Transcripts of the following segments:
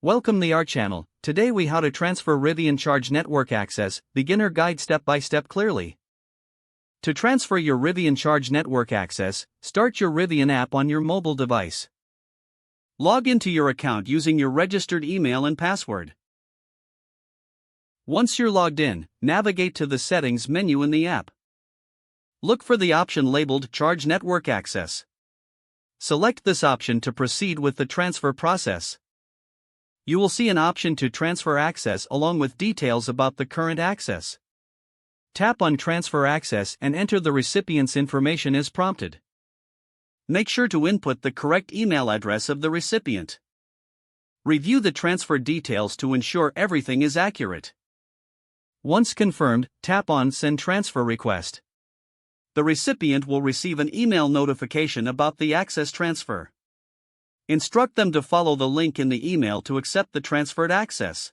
Welcome to our channel. Today we how to transfer Rivian Charge Network access, beginner guide step by step clearly. To transfer your Rivian Charge Network access, start your Rivian app on your mobile device. Log into your account using your registered email and password. Once you're logged in, navigate to the settings menu in the app. Look for the option labeled Charge Network Access. Select this option to proceed with the transfer process. You will see an option to transfer access along with details about the current access. Tap on Transfer Access and enter the recipient's information as prompted. Make sure to input the correct email address of the recipient. Review the transfer details to ensure everything is accurate. Once confirmed, tap on Send Transfer Request. The recipient will receive an email notification about the access transfer. Instruct them to follow the link in the email to accept the transferred access.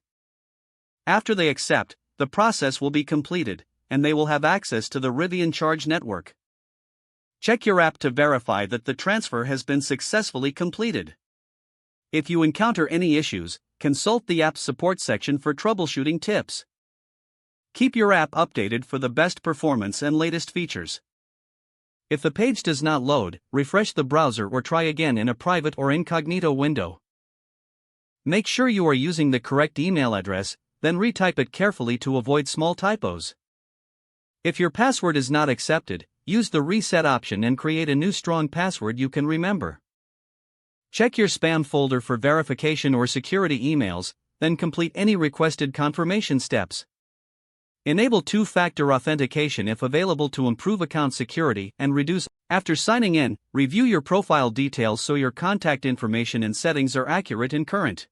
After they accept, the process will be completed, and they will have access to the Rivian Charge Network. Check your app to verify that the transfer has been successfully completed. If you encounter any issues, consult the app's support section for troubleshooting tips. Keep your app updated for the best performance and latest features. If the page does not load, refresh the browser or try again in a private or incognito window. Make sure you are using the correct email address, then retype it carefully to avoid small typos. If your password is not accepted, use the reset option and create a new strong password you can remember. Check your spam folder for verification or security emails, then complete any requested confirmation steps. Enable two-factor authentication if available to improve account security and reduce. After signing in, review your profile details so your contact information and settings are accurate and current.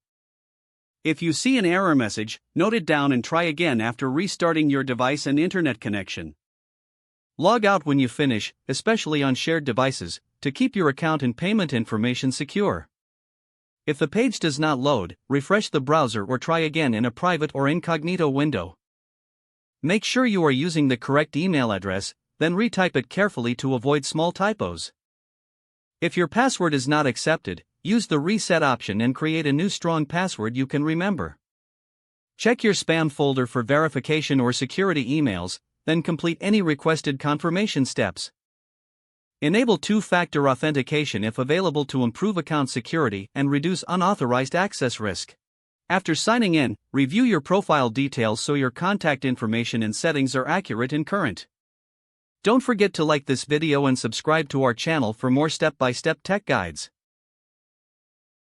If you see an error message, note it down and try again after restarting your device and internet connection. Log out when you finish, especially on shared devices, to keep your account and payment information secure. If the page does not load, refresh the browser or try again in a private or incognito window. Make sure you are using the correct email address, then retype it carefully to avoid small typos. If your password is not accepted, use the reset option and create a new strong password you can remember. Check your spam folder for verification or security emails, then complete any requested confirmation steps. Enable two-factor authentication if available to improve account security and reduce unauthorized access risk. After signing in, review your profile details so your contact information and settings are accurate and current. Don't forget to like this video and subscribe to our channel for more step-by-step tech guides.